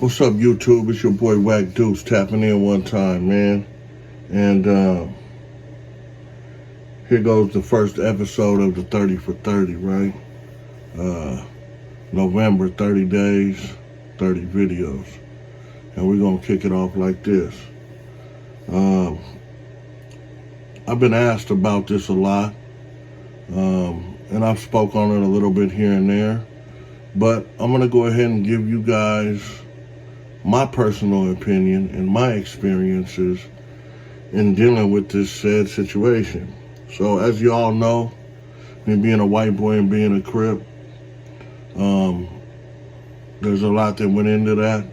What's up, YouTube? It's your boy WaccDuce tapping in one time, man. And here goes the first episode of the 30 for 30, right? November, 30 days, 30 videos. And we're going to kick it off like this. I've been asked about this a lot. And I've spoke on it a little bit here and there. But I'm going to go ahead and give you guys my personal opinion and my experiences in dealing with this said situation. So as you all know, me being a white boy and being a Crip, there's a lot that went into that,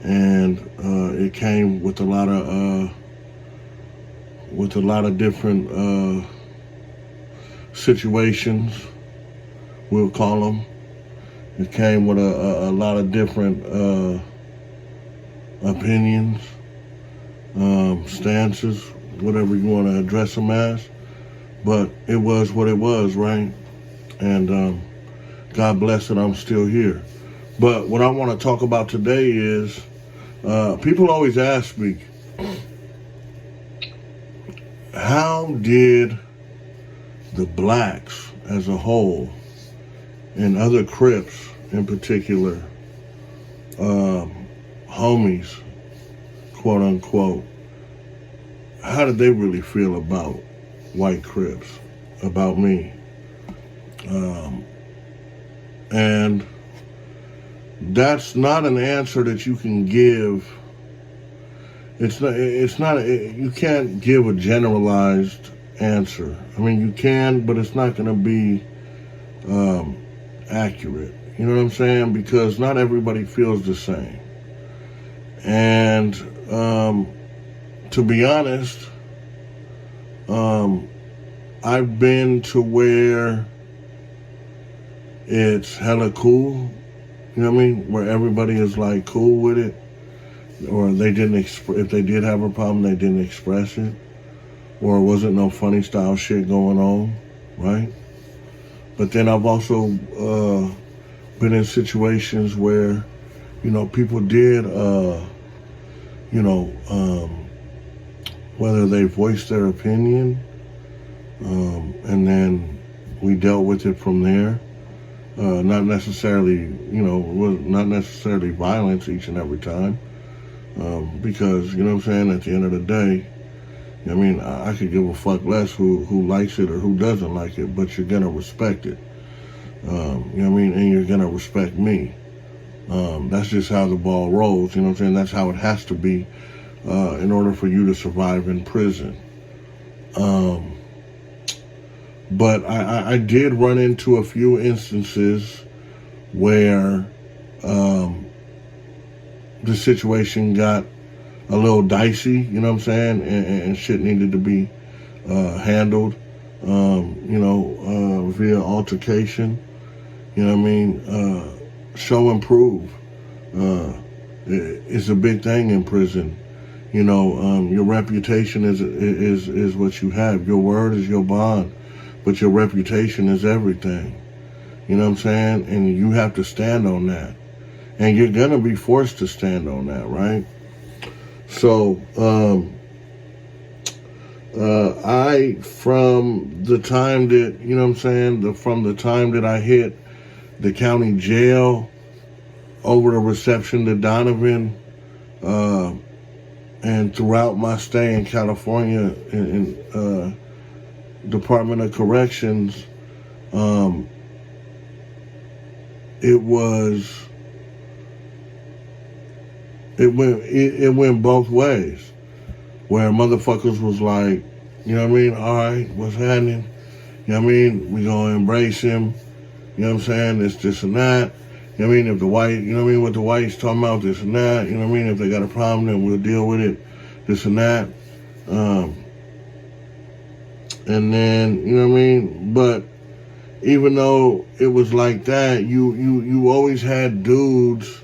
and it came with a lot of different situations, we'll call them. It came with a lot of different opinions, stances, whatever you want to address them as. But it was what it was, right? And God bless it, I'm still here. But what I want to talk about today is, people always ask me, how did the blacks as a whole, and other Crips in particular, homies, quote unquote, how did they really feel about white Crips, about me? And that's not an answer that you can give. You can't give a generalized answer. I mean, you can, but it's not going to be accurate. You know what I'm saying? Because not everybody feels the same. And to be honest, I've been to where it's hella cool, you know what I mean? Where everybody is like cool with it, or they didn't if they did have a problem, they didn't express it, or it wasn't no funny style shit going on, right? But then I've also been in situations where, you know, people did, whether they voiced their opinion, and then we dealt with it from there. Not necessarily, not necessarily violence each and every time, because, you know what I'm saying, at the end of the day, I mean, I could give a fuck less who likes it or who doesn't like it, but you're gonna respect it. You know what I mean? And you're gonna respect me. That's just how the ball rolls, you know what I'm saying? That's how it has to be in order for you to survive in prison. But I did run into a few instances where the situation got a little dicey, you know what I'm saying, and shit needed to be handled, via altercation, you know what I mean, show and prove. It's a big thing in prison. You know, your reputation is what you have. Your word is your bond, but your reputation is everything. You know what I'm saying? And you have to stand on that. And you're going to be forced to stand on that, right? So, from the time that, you know what I'm saying, from the time that I hit the county jail over the reception to Donovan, and throughout my stay in California in Department of Corrections, it went both ways, where motherfuckers was like, you know what I mean, all right, what's happening? You know what I mean? We gonna embrace him. You know what I'm saying? It's this and that. You know what I mean? If the white, you know what I mean, what the whites talking about, this and that. You know what I mean? If they got a problem, then we'll deal with it, this and that. And then, you know what I mean? But even though it was like that, you always had dudes,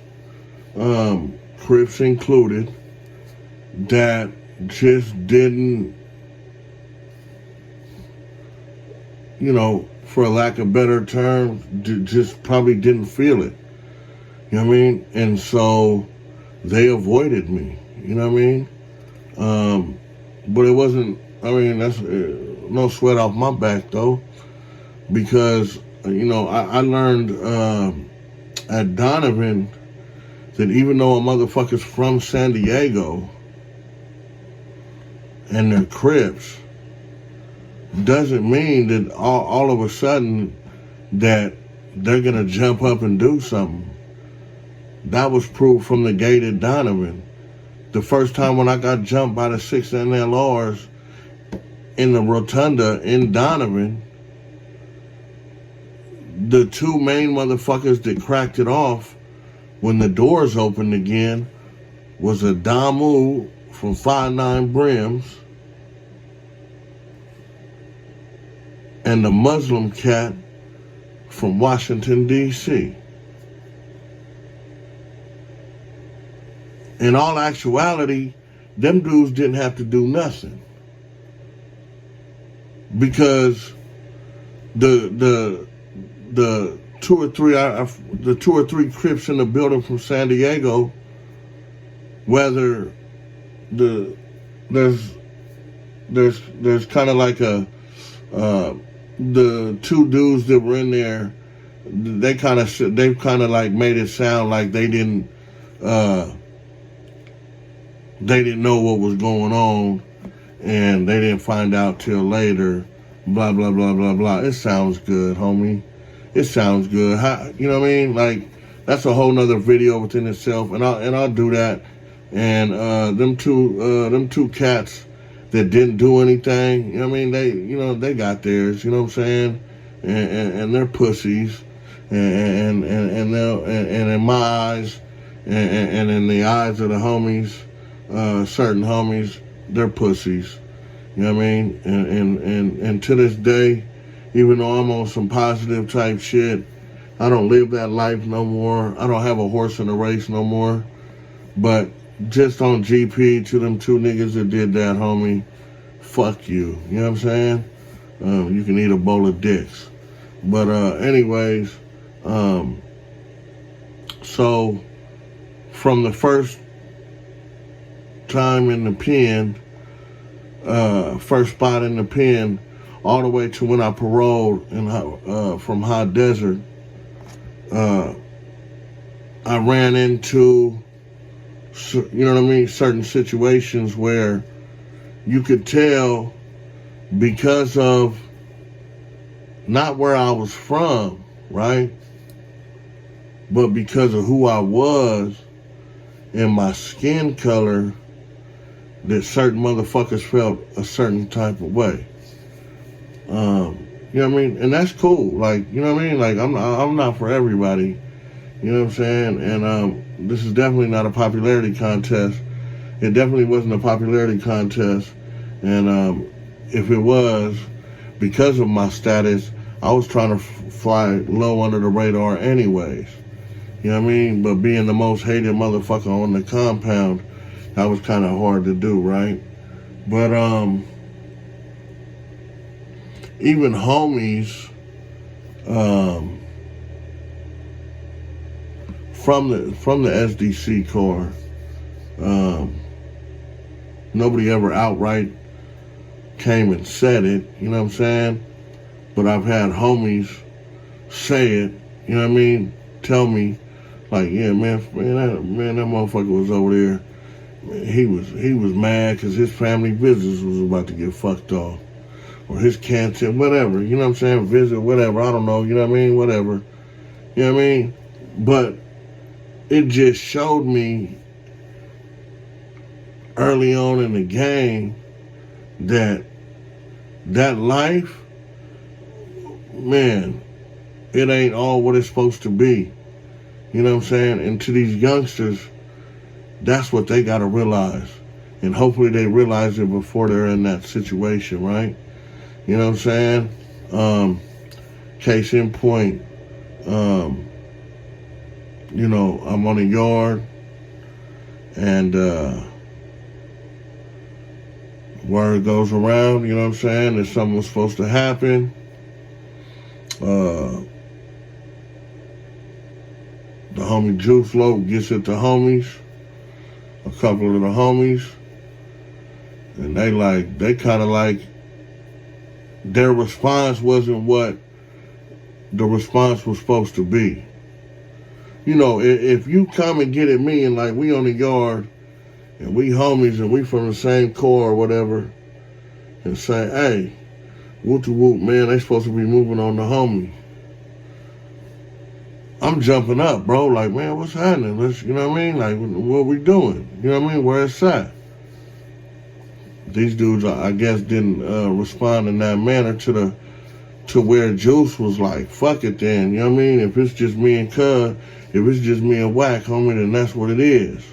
Crips included, that just didn't, you know, for lack of better terms, just probably didn't feel it. You know what I mean? And so they avoided me. You know what I mean? But it wasn't, I mean, that's no sweat off my back, though, because, you know, I learned at Donovan that even though a motherfucker's from San Diego and they're Crips, doesn't mean that all of a sudden that they're going to jump up and do something. That was proved from the gate at Donovan. The first time when I got jumped by the 6 NLRs in the rotunda in Donovan, the 2 main motherfuckers that cracked it off when the doors opened again was a Damu from 5'9" Brims and the Muslim cat from Washington, D.C. In all actuality, them dudes didn't have to do nothing, because the 2 or 3 Crips in the building from San Diego, whether there's kind of like the 2 dudes that were in there, they've kind of like made it sound like they didn't know what was going on, and they didn't find out till later, blah, blah, blah, blah, blah. It sounds good, homie. It sounds good. You know what I mean? Like, that's a whole nother video within itself, and I'll do that. And them two cats that didn't do anything, you know what I mean? They got theirs, you know what I'm saying? And they're pussies, and in my eyes, and in the eyes of the homies, certain homies, they're pussies. You know what I mean? And to this day, even though I'm on some positive type shit, I don't live that life no more. I don't have a horse in the race no more. But just on GP to them 2 niggas that did that, homie, fuck you. You know what I'm saying? You can eat a bowl of dicks. But anyways, so from the first time in the pen, first spot in the pen, all the way to when I paroled from High Desert, I ran into, you know what I mean, certain situations where you could tell, because of not where I was from, right, but because of who I was and my skin color, that certain motherfuckers felt a certain type of way. You know what I mean? And that's cool. Like, you know what I mean? Like, I'm not for everybody. You know what I'm saying? And this is definitely not a popularity contest. It definitely wasn't a popularity contest. And if it was, because of my status, I was trying to fly low under the radar anyways. You know what I mean? But being the most hated motherfucker on the compound, that was kind of hard to do, right? But even homies from the SDC Corps, nobody ever outright came and said it, you know what I'm saying? But I've had homies say it, you know what I mean? Tell me, like, yeah, man, that motherfucker was over there. He was mad because his family business was about to get fucked off, or his cancer, whatever. You know what I'm saying? Visit, whatever. I don't know. You know what I mean? Whatever. You know what I mean? But it just showed me early on in the game that life, man, it ain't all what it's supposed to be. You know what I'm saying? And to these youngsters, that's what they got to realize. And hopefully they realize it before they're in that situation, right? You know what I'm saying? Case in point, you know, I'm on a yard, and word goes around, you know what I'm saying, that something was supposed to happen. The homie Juice Low gets at the homies, a couple of the homies, and they kind of like, their response wasn't what the response was supposed to be. You know, if you come and get at me and like we on the yard and we homies and we from the same core or whatever, and say, hey, whoop to whoop, man, they supposed to be moving on the homie. I'm jumping up, bro, like, man, what's happening? Let's, you know what I mean? Like, what we doing? You know what I mean? Where it's at? These dudes, I guess, didn't respond in that manner to where Juice was like, fuck it then, you know what I mean? If it's just me and Cuz, if it's just me and Wack, homie, then that's what it is.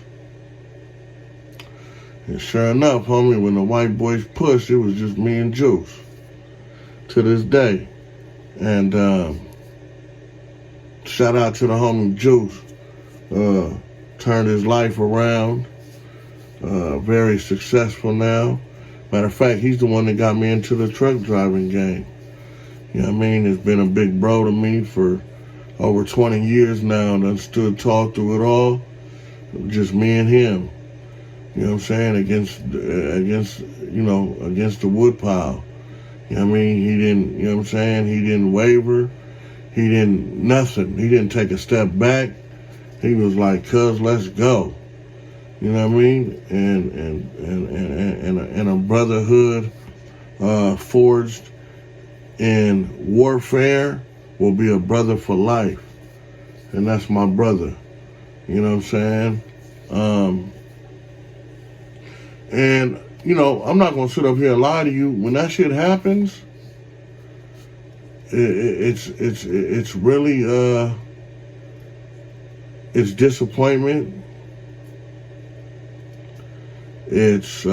And sure enough, homie, when the white boys pushed, it was just me and Juice to this day. And shout out to the homie Juice. Turned his life around. Very successful now. Matter of fact, he's the one that got me into the truck driving game. You know what I mean? It's been a big bro to me for over 20 years now. Done stood tall through it all. Just me and him. You know what I'm saying? Against the wood pile. You know what I mean? He didn't, you know what I'm saying? He didn't waver. He didn't, nothing. He didn't take a step back. He was like, cuz, let's go. You know what I mean? And a brotherhood forged in warfare will be a brother for life. And that's my brother. You know what I'm saying? And, you know, I'm not going to sit up here and lie to you. When that shit happens, it's really, it's disappointment. It's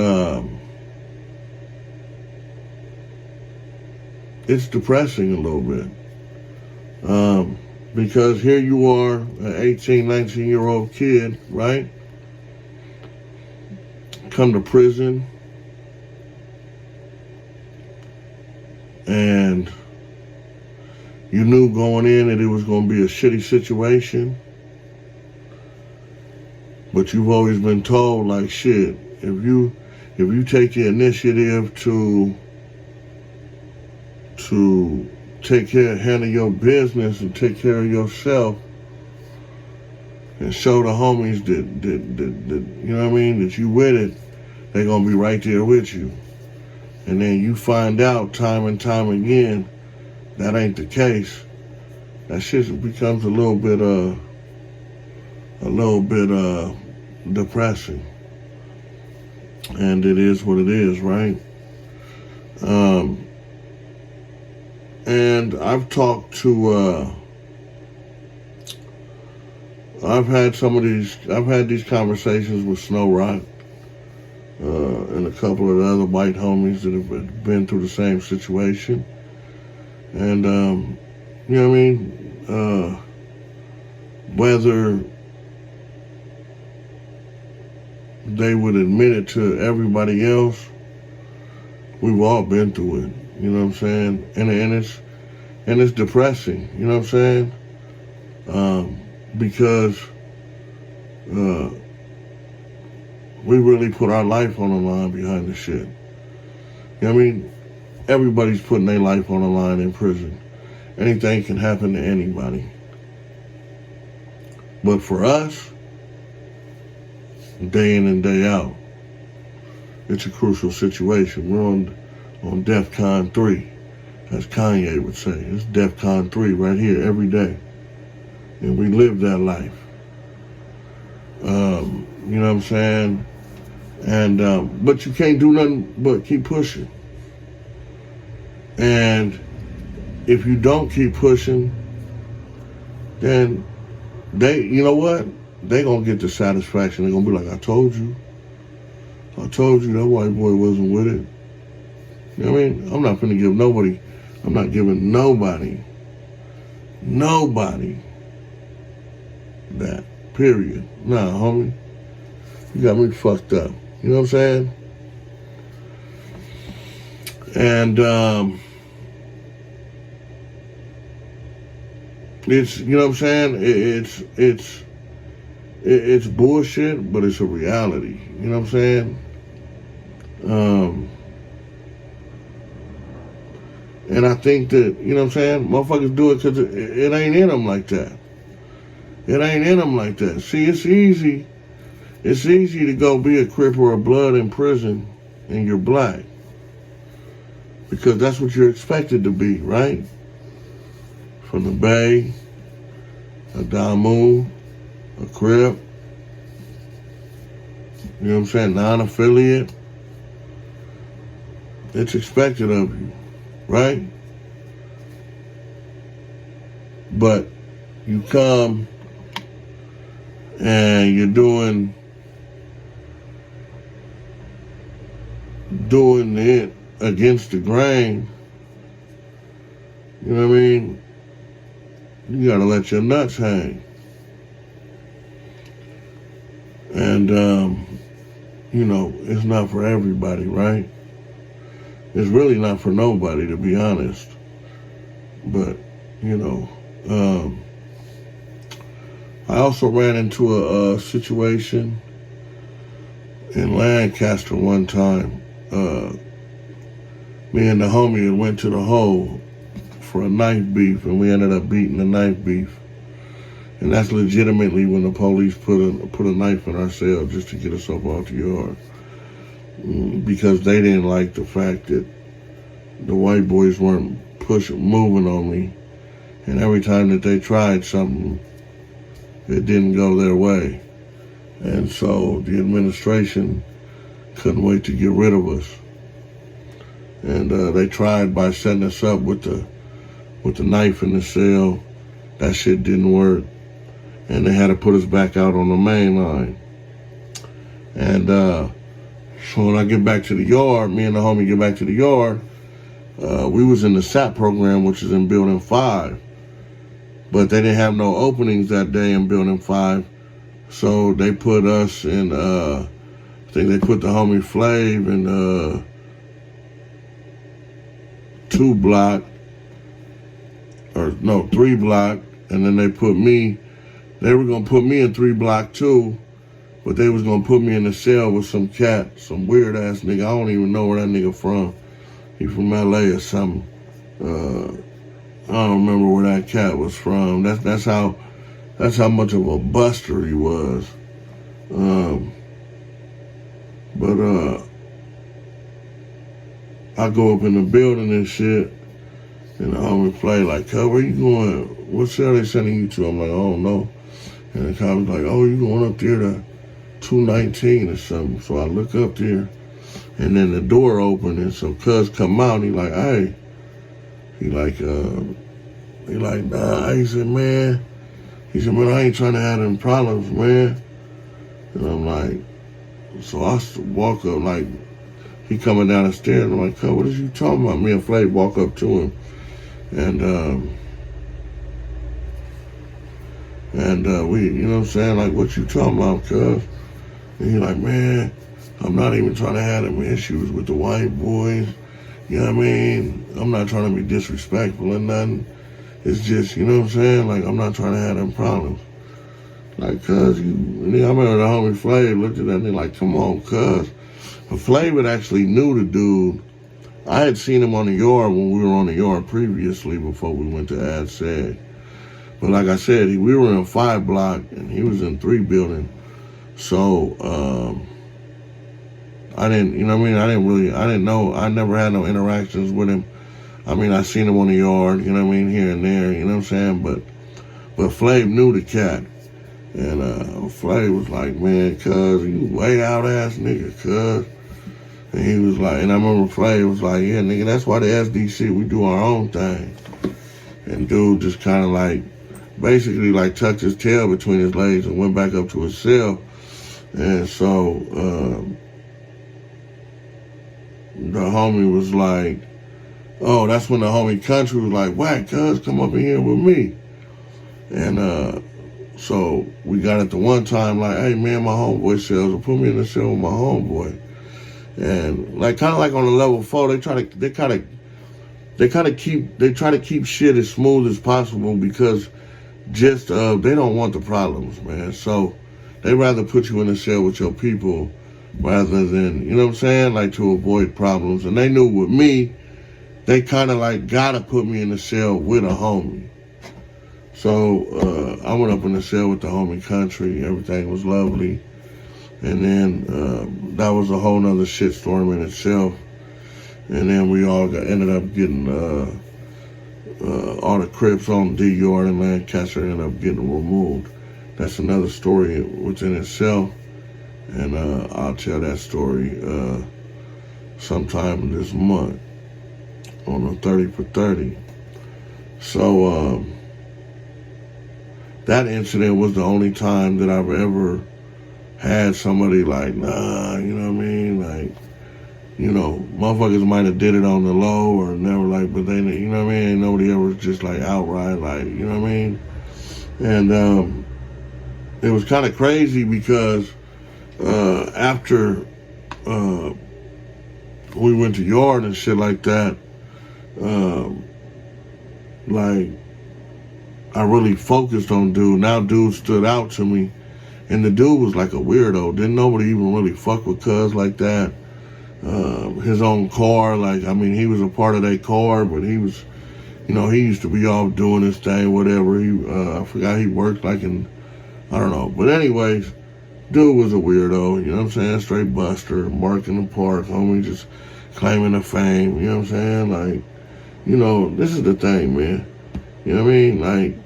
depressing a little bit. Because here you are, an 18, 19-year-old kid, right? Come to prison. And you knew going in that it was going to be a shitty situation. But you've always been told, like, shit, if you take the initiative to handle your business and take care of yourself and show the homies that you know what I mean, that you with it, they're going to be right there with you. And then you find out time and time again that ain't the case. That shit becomes a little bit depressing. And it is what it is, right? And I've talked to, I've had these conversations with Snow Rock, and a couple of the other white homies that have been through the same situation. And, you know what I mean? Whether they would admit it to everybody else, we've all been through it. You know what I'm saying? And it's depressing. You know what I'm saying? Because we really put our life on the line behind the shit. You know what I mean? Everybody's putting their life on the line in prison. Anything can happen to anybody. But for us, day in and day out, it's a crucial situation. We're on DEFCON 3, as Kanye would say. It's DEFCON 3 right here every day. And we live that life. You know what I'm saying? And but you can't do nothing but keep pushing. And if you don't keep pushing, then you know what? They gonna get the satisfaction. They're gonna be like, I told you that white boy wasn't with it. You know what I mean? I'm not giving nobody that, period. Nah, homie. You got me fucked up. You know what I'm saying? And it's, you know what I'm saying? it's bullshit, but it's a reality. You know what I'm saying? And I think that, you know what I'm saying, motherfuckers do it because it ain't in them like that. It ain't in them like that. See, it's easy. It's easy to go be a Crip or a Blood in prison and you're black. Because that's what you're expected to be, right? From the Bay, a Damu, a Crip, you know what I'm saying, non-affiliate. It's expected of you, right? But you come and you're doing it against the grain, you know what I mean? You gotta let your nuts hang. And, you know, it's not for everybody, right? It's really not for nobody, to be honest. But, you know, I also ran into a situation in Lancaster one time. Me and the homie had went to the hole for a knife beef, and we ended up beating the knife beef. And that's legitimately when the police put a knife in our cell just to get us up off the yard. Because they didn't like the fact that the white boys weren't moving on me. And every time that they tried something, it didn't go their way. And so the administration couldn't wait to get rid of us. And they tried by setting us up with the knife in the cell. That shit didn't work. And they had to put us back out on the main line. And so when I get back to the yard, me and the homie get back to the yard, we was in the SAP program, which is in Building 5. But they didn't have no openings that day in Building 5. So they put us in, I think they put the homie Flav in 2 block, or no, 3 block. And then they were going to put me in 3 block 2. But they was going to put me in the cell with some cat, some weird-ass nigga. I don't even know where that nigga from. He from L.A. or something. I don't remember where that cat was from. That's how much of a buster he was. But I go up in the building and shit, and the homie play like, "Cuz, where you going? What cell they sending you to?" I'm like, "I don't know." And the cop was like, "Oh, you going up there to 219 or something." So I look up there, and then the door opened, and so cuz come out, and he like, "Hey," he like, "Nah." He said, man, "I ain't trying to have them problems, man." And I'm like, so I walk up, like, he coming down the stairs, and I'm like, "Cuz, what is you talking about?" Me and Flav walk up to him, and we, you know what I'm saying, like, "What you talking about, cuz?" And he like, "Man, I'm not even trying to have them issues with the white boys. You know what I mean? I'm not trying to be disrespectful or nothing. It's just, you know what I'm saying? Like, I'm not trying to have them problems." Like, cuz, I remember the homie Flav looked at that and he like, "Come on, cuz." But Flav had actually knew the dude. I had seen him on the yard when we were on the yard previously before we went to Ad Sag. But like I said, we were in 5 block and he was in 3 building. So, I didn't, you know what I mean? I didn't know, I never had no interactions with him. I mean, I seen him on the yard, you know what I mean, here and there, you know what I'm saying? But Flav knew the cat. And Flav was like, "Man, cuz, you way out ass nigga, cuz." And he was like, and I remember Flav was like, "Yeah, nigga, that's why the SDC, we do our own thing." And dude just kind of like, basically like tucked his tail between his legs and went back up to his cell. And so the homie was like, oh, that's when the homie Country was like, "Whack, cuz, come up in here with me." And so we got it the one time like, "Hey man, my homeboy cells, so put me in the cell with my homeboy." And like kind of like on the level 4, they try to keep shit as smooth as possible because just they don't want the problems, man. So They rather put you in a cell with your people rather than, you know what I'm saying, like to avoid problems. And they knew with me, they kind of like gotta put me in the cell with a homie. So I went up in the cell with the homie Country. Everything was lovely. And then that was a whole nother shitstorm in itself. And then we all ended up getting all the Crips on D Yard and Lancaster ended up getting removed. That's another story within itself. And I'll tell that story sometime this month on the 30 for 30. So that incident was the only time that I've ever had somebody like, nah, you know what I mean? Like, you know, motherfuckers might have did it on the low or never like, but they, you know what I mean? Nobody ever just like outright, like, you know what I mean? And it was kind of crazy because after we went to yard and shit like that, like, I really focused on dude. Now dude stood out to me. And the dude was like a weirdo. Didn't nobody even really fuck with Cuz like that. His own car, like, I mean, he was a part of that car, but he was, you know, he used to be off doing his thing, whatever. I forgot he worked like in, I don't know. But anyways, dude was a weirdo, you know what I'm saying? Straight buster, marking the park, homie, just claiming the fame, you know what I'm saying? Like, you know, this is the thing, man. You know what I mean? Like,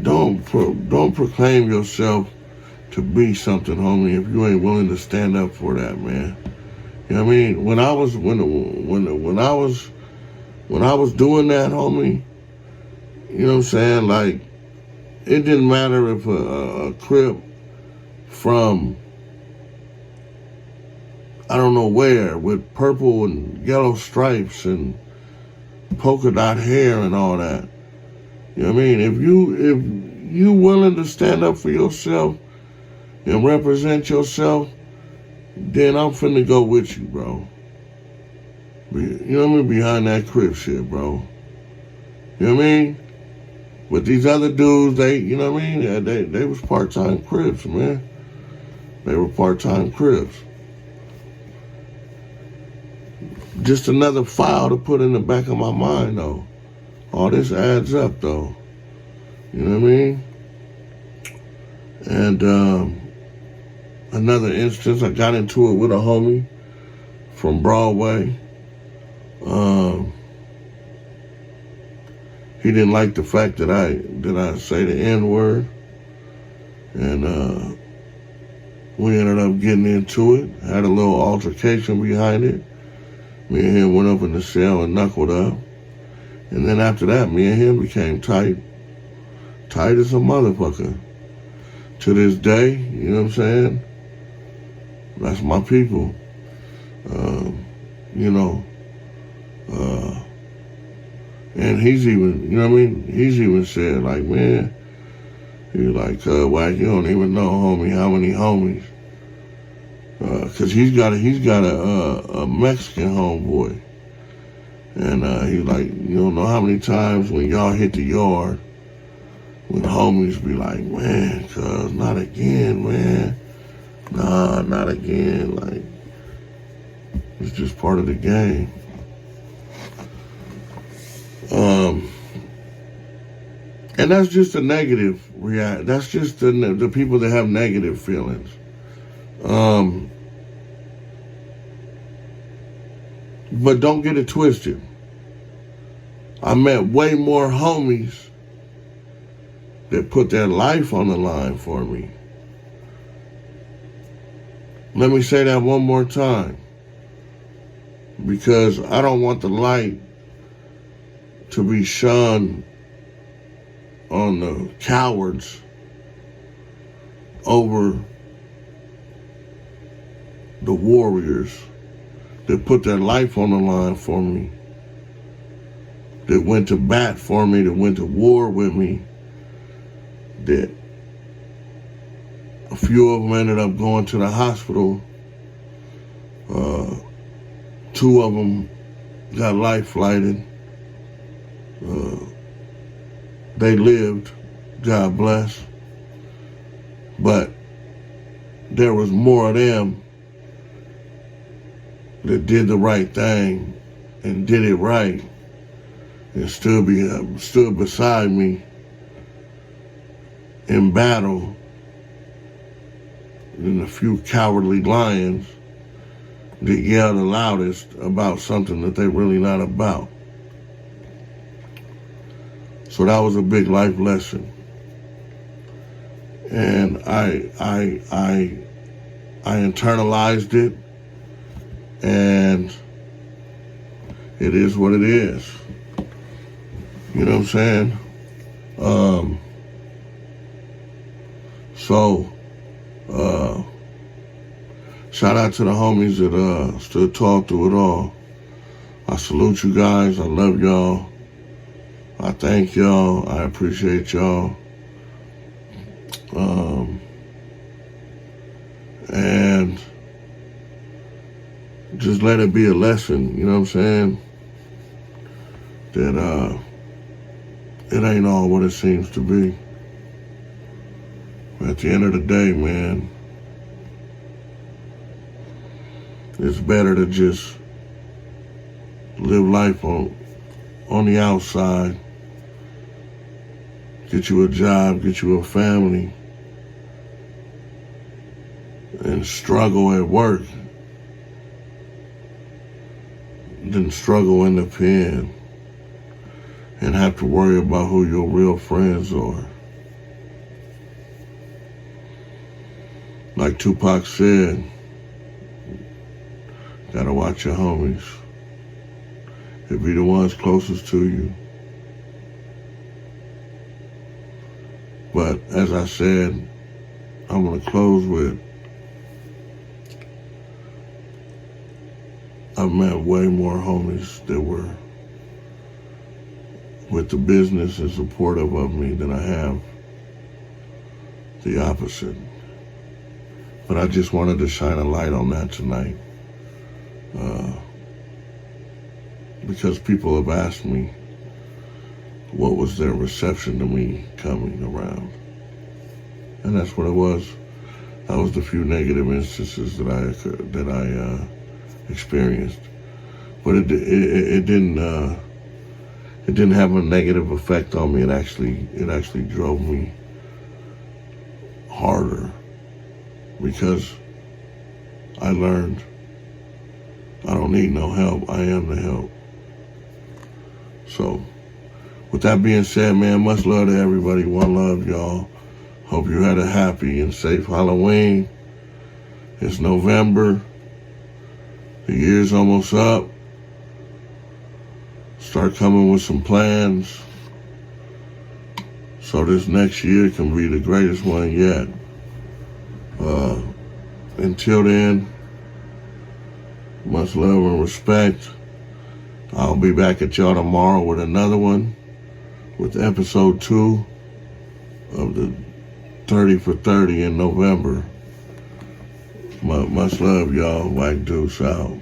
don't proclaim yourself to be something, homie, if you ain't willing to stand up for that, man. You know what I mean? When I was doing that, homie, you know what I'm saying? Like, it didn't matter if a Crip from I don't know where with purple and yellow stripes and polka dot hair and all that. You know what I mean? If you willing to stand up for yourself and represent yourself, then I'm finna go with you, bro. You know what I mean? Behind that Crip shit, bro. You know what I mean? But these other dudes, they, you know what I mean? They was part-time Crips, man. They were part-time Crips. Just another file to put in the back of my mind, though. All this adds up, though. You know what I mean? And another instance, I got into it with a homie from Broadway. He didn't like the fact that I say the N-word. And we ended up getting into it. Had a little altercation behind it. Me and him went up in the cell and knuckled up. And then after that, me and him became tight. Tight as a motherfucker. To this day, you know what I'm saying? That's my people. You know. And he's even, you know what I mean? He's even said, like, man, he's like, Wack, you don't even know, homie, how many homies. Cause he's got a Mexican homeboy. And he's like, you don't know how many times when y'all hit the yard, when the homies be like, man, cuz not again, man. Nah, not again. Like, it's just part of the game. And that's just a negative react. That's just the people that have negative feelings. But don't get it twisted. I met way more homies that put their life on the line for me. Let me say that one more time. Because I don't want the light to be shone on the cowards over the warriors that put their life on the line for me, that went to bat for me, that went to war with me, that a few of them ended up going to the hospital. 2 of them got life flighted. They lived, God bless. But there was more of them that did the right thing and did it right and stood beside me in battle than a few cowardly lions that yell the loudest about something that they're really not about. So that was a big life lesson. And I internalized it, and it is what it is. You know what I'm saying? Shout out to the homies that stood tall through it all. I salute you guys. I love y'all. I thank y'all. I appreciate y'all. And just let it be a lesson, you know what I'm saying? That it ain't all what it seems to be. At the end of the day, man, it's better to just live life on the outside, get you a job, get you a family, and struggle at work than struggle in the pen and have to worry about who your real friends are. Like Tupac said, gotta watch your homies. It be the ones closest to you. But as I said, I'm gonna close with, I've met way more homies that were with the business and supportive of me than I have the opposite. But I just wanted to shine a light on that tonight. Because people have asked me what was their reception to me coming around. And that's what it was. That was the few negative instances that I experienced. But it didn't have a negative effect on me. It actually drove me harder, because I learned I don't need no help. I am the help. So, with that being said, man, much love to everybody. One love, y'all. Hope you had a happy and safe Halloween. It's November. The year's almost up. Start coming with some plans so this next year can be the greatest one yet. Until then, much love and respect. I'll be back at y'all tomorrow with another one, with episode 2 of the 30 for 30 in November. Much love, y'all. WaccDuce out.